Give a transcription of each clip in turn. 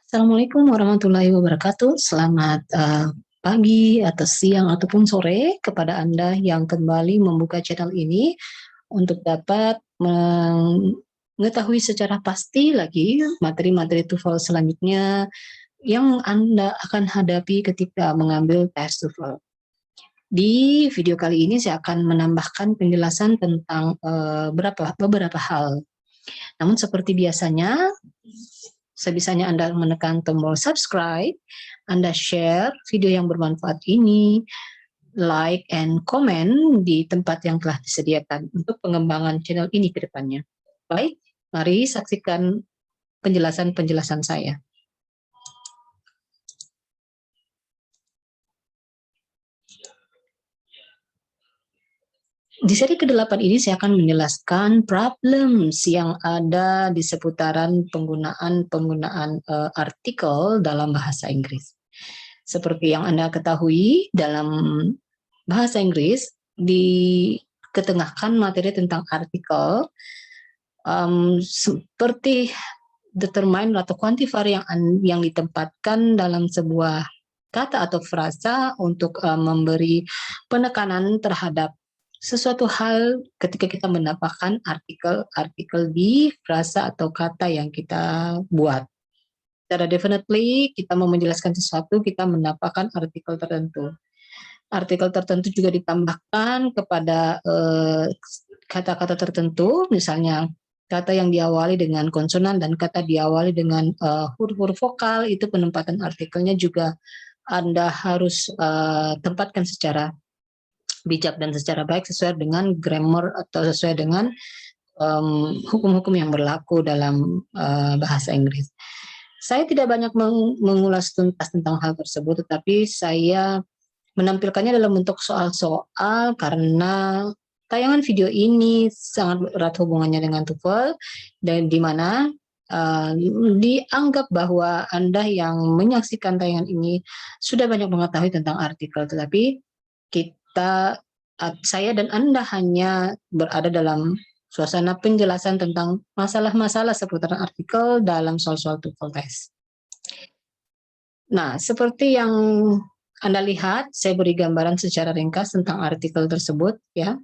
Assalamualaikum warahmatullahi wabarakatuh. Selamat pagi atau siang ataupun sore kepada Anda yang kembali membuka channel ini untuk dapat mengetahui secara pasti lagi materi-materi TOEFL selanjutnya yang Anda akan hadapi ketika mengambil tes TOEFL. Di video kali ini saya akan menambahkan penjelasan tentang beberapa hal. Namun seperti biasanya, sebisanya Anda menekan tombol subscribe, Anda share video yang bermanfaat ini, like and comment di tempat yang telah disediakan untuk pengembangan channel ini ke depannya. Baik, mari saksikan penjelasan-penjelasan saya. Di seri ke-8 ini saya akan menjelaskan problems yang ada di seputaran penggunaan artikel dalam bahasa Inggris. Seperti yang Anda ketahui, dalam bahasa Inggris diketengahkan materi tentang artikel seperti determine atau quantifier yang ditempatkan dalam sebuah kata atau frasa untuk memberi penekanan terhadap sesuatu hal ketika kita menambahkan artikel di frasa atau kata yang kita buat. Secara definitely kita mau menjelaskan sesuatu, kita menambahkan artikel tertentu. Artikel tertentu juga ditambahkan kepada kata-kata tertentu, misalnya kata yang diawali dengan konsonan dan kata diawali dengan huruf-huruf vokal, itu penempatan artikelnya juga Anda harus tempatkan secara bijak dan secara baik sesuai dengan grammar atau sesuai dengan hukum-hukum yang berlaku dalam bahasa Inggris. Saya tidak banyak mengulas tuntas tentang hal tersebut, tetapi saya menampilkannya dalam bentuk soal-soal karena tayangan video ini sangat erat hubungannya dengan TOEFL dan di mana dianggap bahwa Anda yang menyaksikan tayangan ini sudah banyak mengetahui tentang artikel, tetapi saya dan Anda hanya berada dalam suasana penjelasan tentang masalah-masalah seputaran artikel dalam soal-soal TOEFL test. Nah, seperti yang Anda lihat, saya beri gambaran secara ringkas tentang artikel tersebut, ya.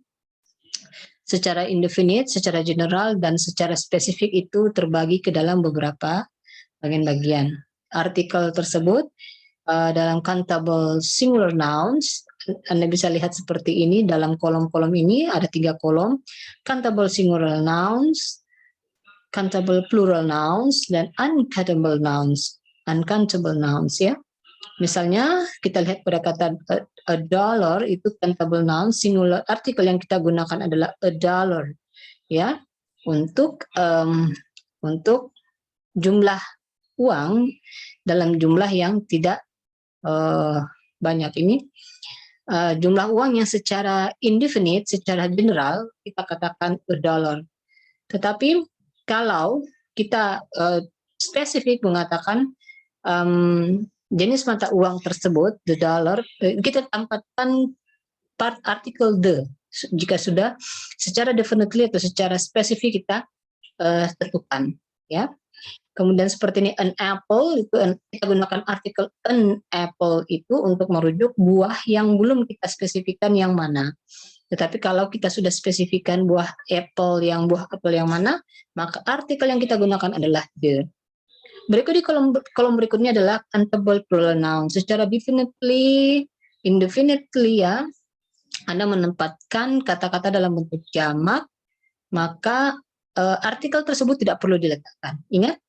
Secara indefinite, secara general, dan secara spesifik itu terbagi ke dalam beberapa bagian-bagian. Artikel tersebut dalam countable singular nouns, Anda bisa lihat seperti ini, dalam kolom-kolom ini ada 3 kolom, countable singular nouns, countable plural nouns, dan uncountable nouns. Uncountable nouns, ya. Misalnya kita lihat pada kata a dollar, itu countable noun, singular, artikel yang kita gunakan adalah a dollar, ya, untuk jumlah uang dalam jumlah yang tidak banyak ini. Jumlah uang yang secara indefinite, secara general, kita katakan a dollar. Tetapi kalau kita spesifik mengatakan jenis mata uang tersebut, the dollar, kita tempatkan part artikel the, jika sudah secara definitely atau secara spesifik kita tentukan, ya. Kemudian seperti ini, an apple, itu kita gunakan artikel an apple itu untuk merujuk buah yang belum kita spesifikkan yang mana. Tetapi kalau kita sudah spesifikkan buah apple yang mana, maka artikel yang kita gunakan adalah the. Berikut di kolom berikutnya adalah countable plural noun. Secara definitely, indefinitely, ya, Anda menempatkan kata-kata dalam bentuk jamak, maka artikel tersebut tidak perlu diletakkan. Ingat?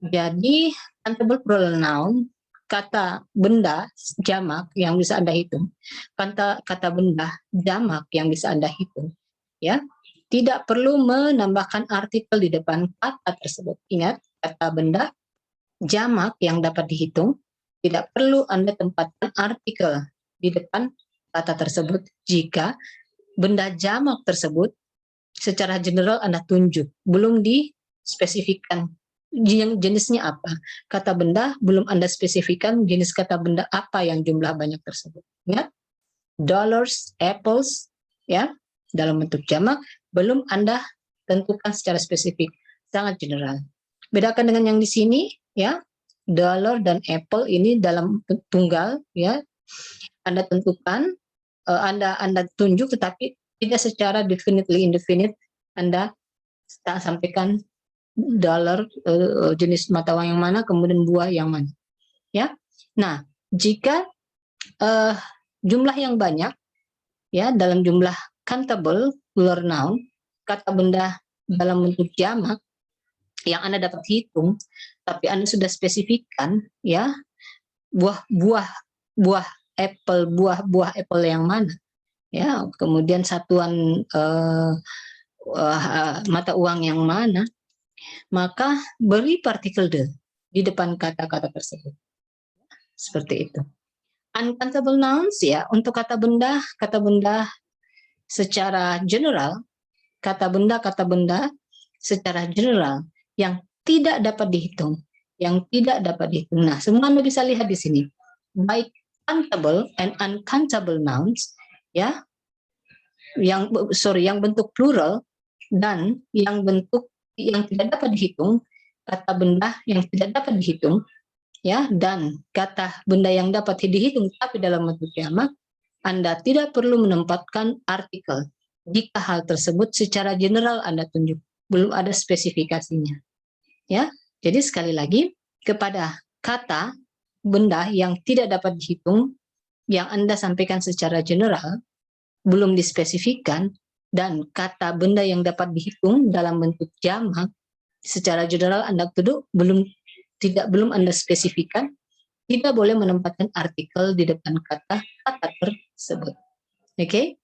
Jadi, countable plural noun, kata benda jamak yang bisa Anda hitung, kata benda jamak yang bisa Anda hitung, ya, tidak perlu menambahkan artikel di depan kata tersebut. Ingat, kata benda jamak yang dapat dihitung, tidak perlu Anda tempatkan artikel di depan kata tersebut jika benda jamak tersebut secara general Anda tunjuk, belum dispesifikkan jenisnya apa. Kata benda belum Anda spesifikkan jenis kata benda apa yang jumlah banyak tersebut. Ingat, dollars, apples, ya, dalam bentuk jamak belum Anda tentukan secara spesifik, sangat general. Bedakan dengan yang di sini, ya, dollar dan apple ini dalam tunggal, ya, Anda tentukan, Anda tunjuk, tetapi tidak secara definitely indefinite Anda sampaikan dollar, jenis mata uang yang mana, kemudian buah yang mana, ya. Nah, jika jumlah yang banyak, ya, dalam jumlah countable plural noun, kata benda dalam bentuk jamak yang Anda dapat hitung, tapi Anda sudah spesifikkan, ya, buah apple yang mana, ya, kemudian satuan mata uang yang mana, maka beri partikel the di depan kata-kata tersebut. Seperti itu. Uncountable nouns, ya, untuk kata benda secara general, kata benda secara general yang tidak dapat dihitung, Nah, semua Anda bisa lihat di sini, baik countable and uncountable nouns, ya, yang bentuk plural dan yang tidak dapat dihitung, kata benda yang tidak dapat dihitung, ya, dan kata benda yang dapat dihitung tapi dalam bentuk jamak, Anda tidak perlu menempatkan artikel jika hal tersebut secara general Anda tunjuk, belum ada spesifikasinya, ya. Jadi sekali lagi, kepada kata benda yang tidak dapat dihitung yang Anda sampaikan secara general, belum dispesifikan, dan kata benda yang dapat dihitung dalam bentuk jamak secara general Anda tuduh belum Anda spesifikan, tidak boleh menempatkan artikel di depan kata-kata tersebut. Oke?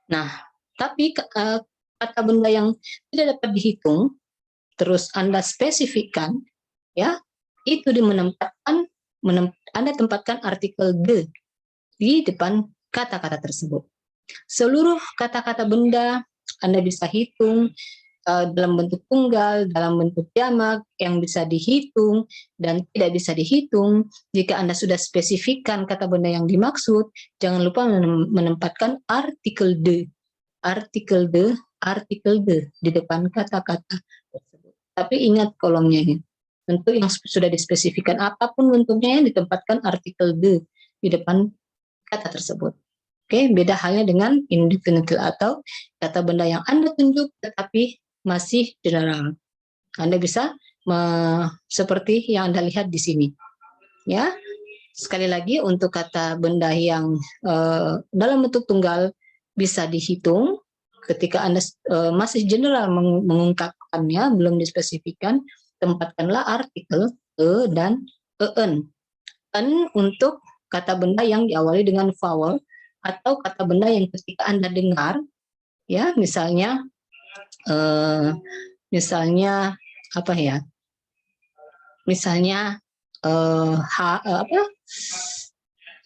Nah, tapi kata benda yang tidak dapat dihitung terus Anda spesifikkan, ya, itu Anda tempatkan artikel the di depan kata-kata tersebut. Seluruh kata-kata benda Anda bisa hitung dalam bentuk tunggal, dalam bentuk jamak, yang bisa dihitung dan tidak bisa dihitung. Jika Anda sudah spesifikkan kata benda yang dimaksud, jangan lupa menempatkan artikel the di depan kata-kata tersebut. Tapi ingat kolomnya ini, tentu yang sudah dispesifikkan apapun bentuknya, yang ditempatkan artikel the di depan kata tersebut. Oke, beda halnya dengan indefinite atau kata benda yang Anda tunjuk tetapi masih general. Anda bisa seperti yang Anda lihat di sini, ya. Sekali lagi, untuk kata benda yang dalam bentuk tunggal bisa dihitung, ketika Anda masih general mengungkapkannya, belum dispesifikan, tempatkanlah artikel dan en untuk kata benda yang diawali dengan vowel, atau kata benda yang ketika Anda dengar, ya, misalnya apa ya? Misalnya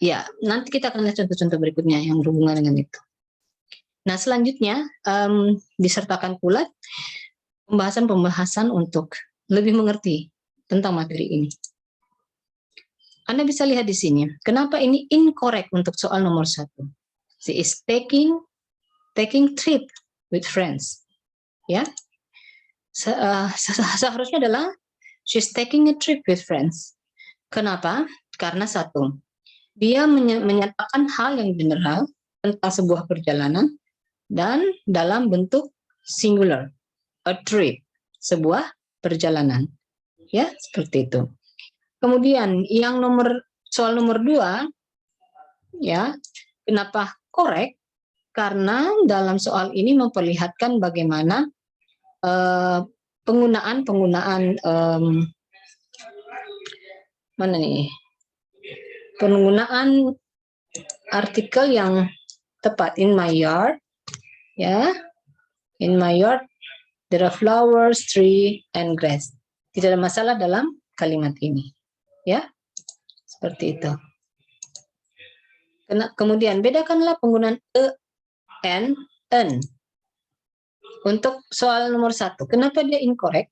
ya, nanti kita akan lihat contoh-contoh berikutnya yang berhubungan dengan itu. Nah, selanjutnya disertakan pula pembahasan untuk lebih mengerti tentang materi ini. Anda bisa lihat di sini, kenapa ini incorrect untuk soal nomor 1. She is taking trip with friends. Ya, seharusnya adalah she's taking a trip with friends. Kenapa? Karena satu, dia menyatakan hal yang general tentang sebuah perjalanan dan dalam bentuk singular, a trip, sebuah perjalanan. Ya, seperti itu. Kemudian yang soal nomor 2, ya, kenapa correct? Karena dalam soal ini memperlihatkan bagaimana penggunaan artikel yang tepat. In my yard, ya, in my yard there are flowers, tree, and grass. Tidak ada masalah dalam kalimat ini, ya, seperti itu. Kemudian bedakanlah penggunaan and en. Untuk soal nomor 1, kenapa dia incorrect?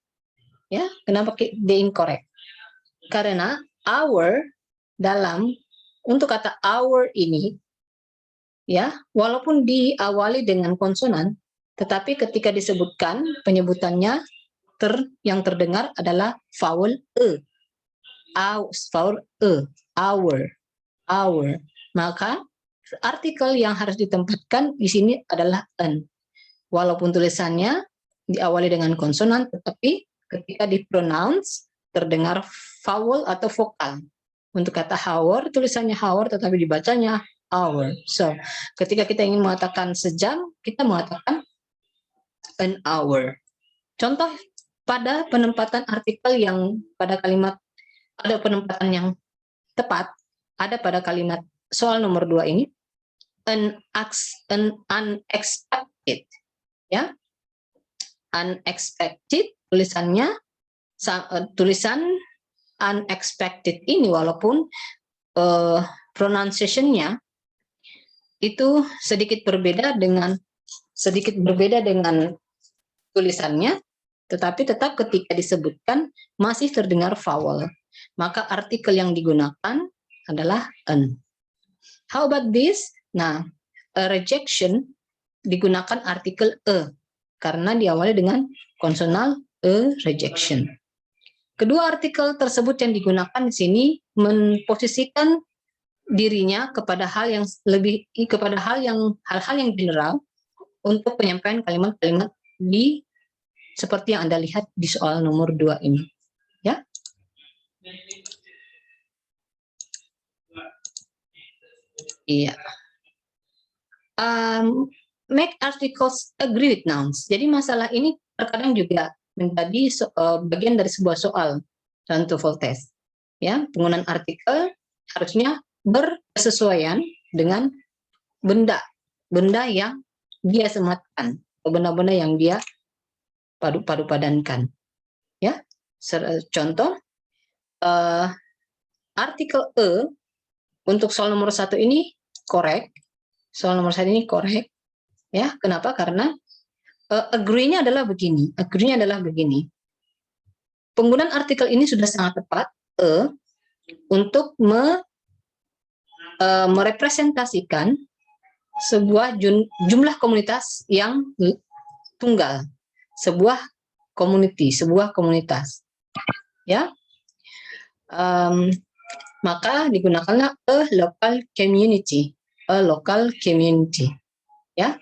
Ya, kenapa dia incorrect? Karena our untuk kata our ini, ya, walaupun diawali dengan konsonan, tetapi ketika disebutkan penyebutannya yang terdengar adalah vowel e. our. Maka artikel yang harus ditempatkan di sini adalah an. Walaupun tulisannya diawali dengan konsonan, tetapi ketika dipronounce terdengar vowel atau vokal. Untuk kata hour, tulisannya hour, tetapi dibacanya hour. So, ketika kita ingin mengatakan sejam, kita mengatakan an hour. Contoh pada penempatan artikel yang pada kalimat, ada penempatan yang tepat, ada pada kalimat soal nomor 2 ini, an unexpected. Ya, unexpected tulisannya, tulisan unexpected ini walaupun pronunciation-nya itu sedikit berbeda dengan tulisannya, tetapi tetap ketika disebutkan masih terdengar vowel. Maka artikel yang digunakan adalah an. How about this? Nah, a rejection digunakan artikel karena diawali dengan konsonal rejection. Kedua artikel tersebut yang digunakan di sini memposisikan dirinya kepada hal-hal yang general untuk penyampaian kalimat-kalimat seperti yang Anda lihat di soal nomor 2 ini. Ya. Iya. Make articles agree with nouns. Jadi masalah ini terkadang juga menjadi bagian dari sebuah soal dalam TOEFL test. Ya, penggunaan artikel harusnya berkesesuaian dengan benda yang dia sematkan, atau benda-benda yang dia padu-padankan. Ya, contoh artikel untuk soal nomor 1 ini correct. Soal nomor 1 ini correct. Ya, kenapa? Karena agree-nya adalah begini. Penggunaan artikel ini sudah sangat tepat untuk merepresentasikan sebuah jumlah komunitas yang tunggal, sebuah komunitas. Ya, maka digunakanlah a local community. Ya.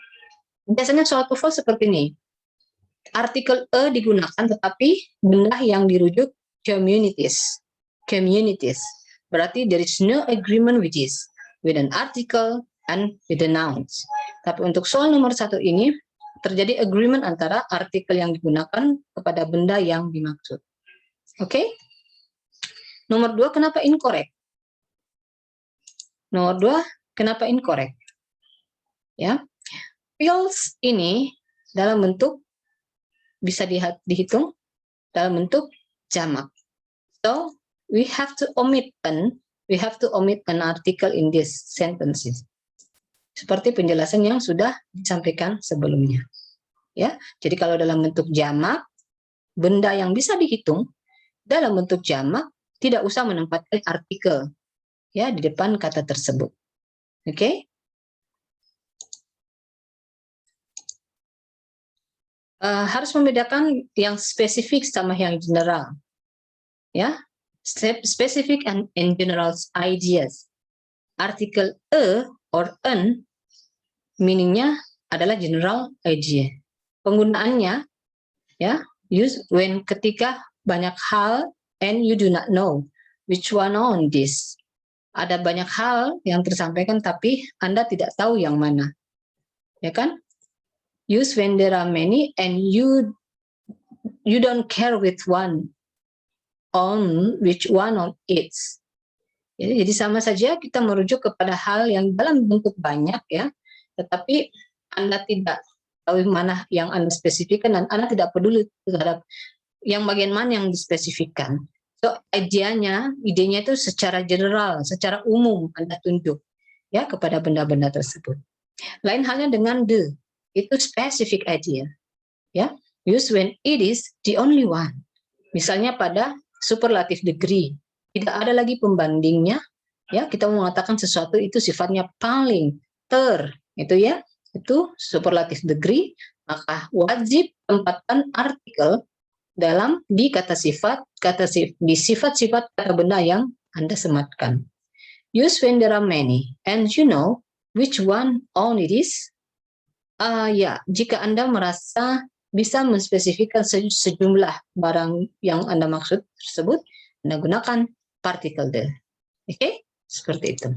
Biasanya soal TOEFL seperti ini. Artikel digunakan tetapi benda yang dirujuk communities. Berarti there is no agreement with an article and with the nouns. Tapi untuk soal nomor 1 ini terjadi agreement antara artikel yang digunakan kepada benda yang dimaksud. Oke? Nomor 2, kenapa incorrect? Nomor 2, kenapa incorrect? Ya. Pills ini dalam bentuk bisa dihitung dalam bentuk jamak. So we have to omit an article in this sentences. Seperti penjelasan yang sudah disampaikan sebelumnya. Ya, jadi kalau dalam bentuk jamak, benda yang bisa dihitung dalam bentuk jamak tidak usah menempatkan artikel ya di depan kata tersebut. Oke? Harus membedakan yang spesifik sama yang general. Ya, specific and general ideas. Artikel or an meaningnya adalah general idea. Penggunaannya ya use when ketika banyak hal and you do not know which one on this. Ada banyak hal yang tersampaikan tapi Anda tidak tahu yang mana. Ya kan? Use when there are many and you don't care which one on it. Jadi sama saja kita merujuk kepada hal yang dalam bentuk banyak ya, tetapi Anda tidak tahu mana yang Anda spesifikkan dan Anda tidak peduli terhadap yang bagian mana yang dispesifikkan. So idenya itu secara general, secara umum Anda tunjuk ya kepada benda-benda tersebut. Lain halnya dengan itu specific idea. Ya, use when it is the only one. Misalnya pada superlative degree, tidak ada lagi pembandingnya. Ya, kita mau mengatakan sesuatu itu sifatnya paling itu ya, itu superlative degree, maka wajib tempatkan artikel di di sifat-sifat kata benda yang Anda sematkan. Use when there are many, and you know which one on it is. Jika Anda merasa bisa menspesifikkan sejumlah barang yang Anda maksud tersebut, Anda gunakan partikel the. Oke, seperti itu.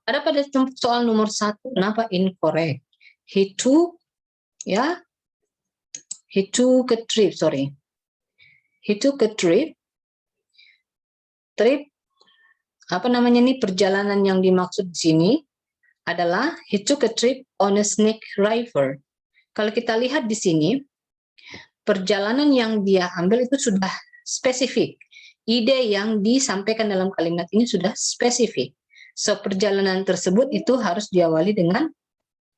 Ada pada soal nomor 1, kenapa incorrect? He took a trip, He took a trip. Perjalanan yang dimaksud di sini adalah he took a trip on a snake river. Kalau kita lihat di sini, perjalanan yang dia ambil itu sudah spesifik. Ide yang disampaikan dalam kalimat ini sudah spesifik. So, perjalanan tersebut itu harus diawali dengan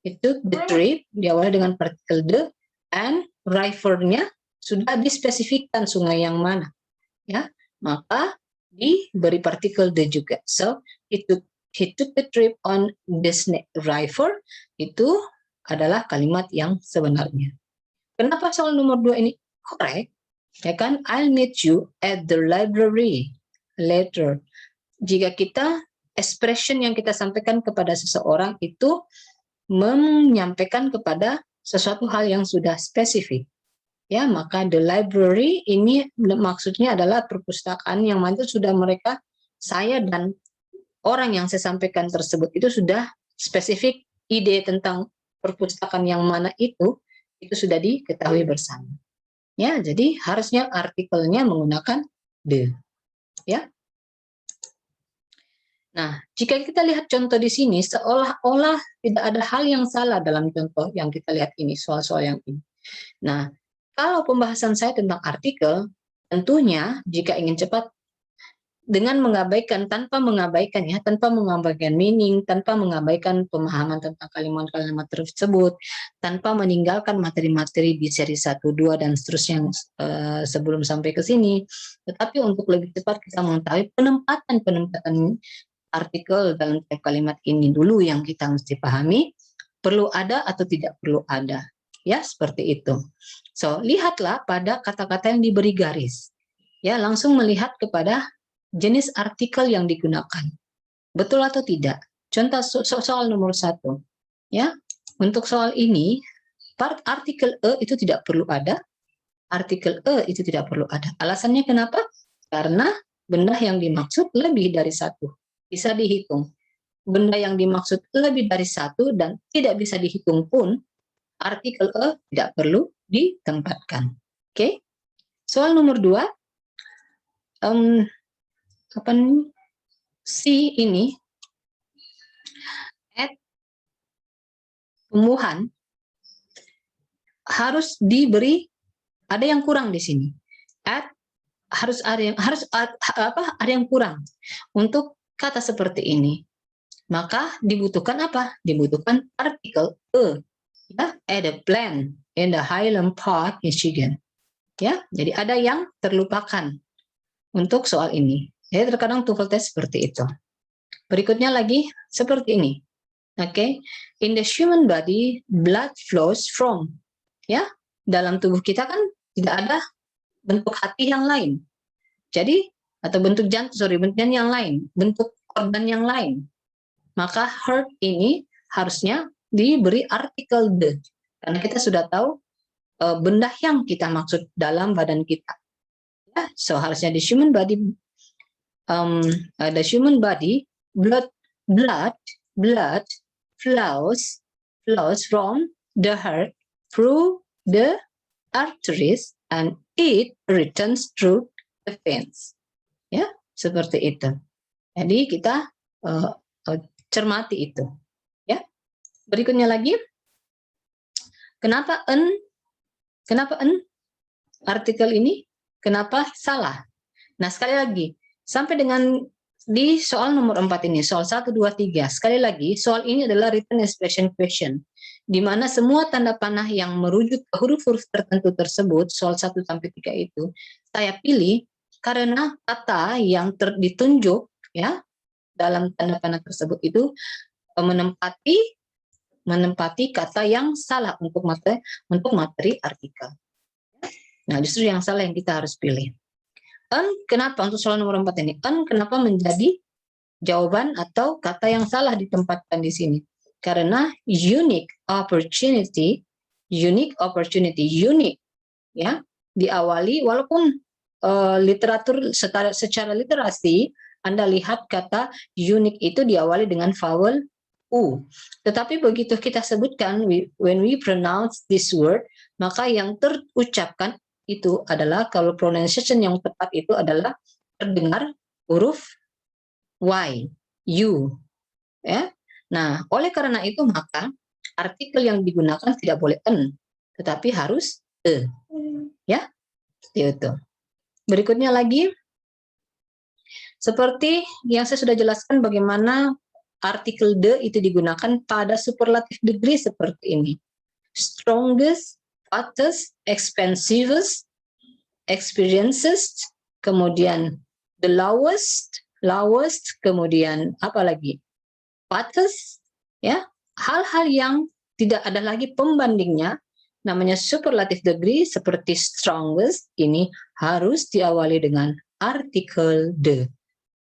itu the trip, diawali dengan partikel the, and river-nya sudah dispesifikkan sungai yang mana. Ya, maka diberi partikel the juga. So, he took the trip on the snake river, itu adalah kalimat yang sebenarnya. Kenapa soal nomor 2 ini correct? Ya kan, I'll meet you at the library later. Jika kita, expression yang kita sampaikan kepada seseorang itu menyampaikan kepada sesuatu hal yang sudah spesifik. Ya, maka the library ini maksudnya adalah perpustakaan yang mana sudah saya dan orang yang saya sampaikan tersebut itu sudah spesifik ide tentang perpustakaan yang mana itu sudah diketahui bersama. Ya, jadi harusnya artikelnya menggunakan the. Ya. Nah, jika kita lihat contoh di sini, seolah-olah tidak ada hal yang salah dalam contoh yang kita lihat ini, soal-soal yang ini. Nah, kalau pembahasan saya tentang artikel, tentunya jika ingin cepat, dengan tanpa mengabaikan meaning, tanpa mengabaikan pemahaman tentang kalimat-kalimat tersebut, tanpa meninggalkan materi-materi di seri 1, 2, dan seterusnya sebelum sampai ke sini. Tetapi untuk lebih cepat kita mengetahui penempatan artikel dalam tiap kalimat ini dulu yang kita mesti pahami, perlu ada atau tidak perlu ada. Ya, seperti itu. So, lihatlah pada kata-kata yang diberi garis. Ya, langsung melihat kepada jenis artikel yang digunakan. Betul atau tidak? Contoh soal nomor 1. Ya, untuk soal ini, artikel e itu tidak perlu ada. Artikel e itu tidak perlu ada. Alasannya kenapa? Karena benda yang dimaksud lebih dari 1. Bisa dihitung. Benda yang dimaksud lebih dari 1 dan tidak bisa dihitung pun, artikel e tidak perlu ditempatkan. Oke. Soal nomor 2. Si ini at tumbuhan harus diberi, ada yang kurang di sini. At ada yang kurang untuk kata seperti ini. Maka dibutuhkan apa? Dibutuhkan artikel e. Ya, at a plant in the Highland Park, Michigan. Ya, jadi ada yang terlupakan untuk soal ini. Jadi terkadang TOEFL test seperti itu. Berikutnya lagi seperti ini. Oke, in the human body, blood flows from. Ya, dalam tubuh kita kan tidak ada bentuk hati yang lain. Jadi atau bentuk jantung yang lain, bentuk organ yang lain. Maka heart ini harusnya diberi artikel the. Karena kita sudah tahu benda yang kita maksud dalam badan kita. Ya, so harusnya the human body blood flows from the heart through the arteries and it returns through the veins. Ya, seperti itu. Jadi kita cermati itu. Ya. Berikutnya lagi, kenapa artikel ini kenapa salah? Nah, sekali lagi, sampai dengan di soal nomor 4 ini, soal 1, 2, 3, sekali lagi, soal ini adalah written expression question, di mana semua tanda panah yang merujuk ke huruf-huruf tertentu tersebut, soal 1 sampai 3 itu, saya pilih karena kata yang ditunjuk ya dalam tanda panah tersebut itu menempati kata yang salah untuk materi artikel. Nah, justru yang salah yang kita harus pilih. Kenapa untuk soal nomor 4 ini? Kenapa menjadi jawaban atau kata yang salah ditempatkan di sini? Karena unique opportunity, unik, ya, diawali walaupun literatur secara literasi Anda lihat kata unique itu diawali dengan vowel u. Tetapi begitu kita sebutkan when we pronounce this word, maka yang terucapkan itu adalah, kalau pronunciation yang tepat itu adalah terdengar huruf y, u, ya. Nah, oleh karena itu maka artikel yang digunakan tidak boleh tetapi harus ya, seperti itu. Berikutnya lagi, seperti yang saya sudah jelaskan bagaimana artikel the itu digunakan pada superlative degree seperti ini. Strongest, fattest, expensivest, experiences, kemudian the lowest, kemudian apa lagi? Fattest, ya. Hal-hal yang tidak ada lagi pembandingnya, namanya superlative degree seperti strongest, ini harus diawali dengan artikel the.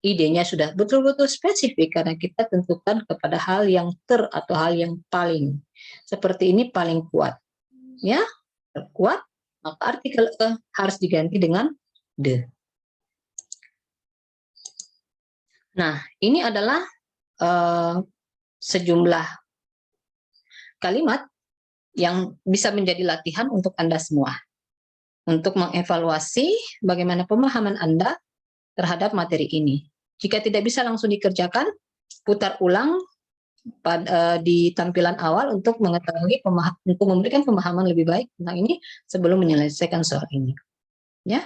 Idenya sudah betul-betul spesifik karena kita tentukan kepada hal yang atau hal yang paling. Seperti ini paling kuat. Ya, kuat, maka artikel harus diganti dengan the. Nah, ini adalah sejumlah kalimat yang bisa menjadi latihan untuk Anda semua untuk mengevaluasi bagaimana pemahaman Anda terhadap materi ini. Jika tidak bisa langsung dikerjakan, putar ulang di tampilan awal untuk mengetahui untuk memberikan pemahaman lebih baik tentang ini sebelum menyelesaikan soal ini. Ya,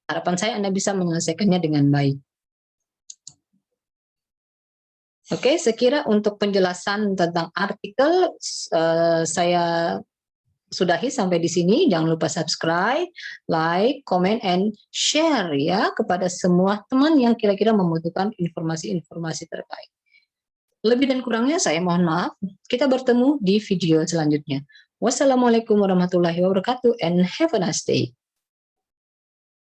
harapan saya Anda bisa menyelesaikannya dengan baik. Oke, sekira untuk penjelasan tentang artikel saya sudahi sampai di sini. Jangan lupa subscribe, like, comment, and share ya kepada semua teman yang kira-kira membutuhkan informasi-informasi terkait. Lebih dan kurangnya saya mohon maaf. Kita bertemu di video selanjutnya. Wassalamualaikum warahmatullahi wabarakatuh and have a nice day.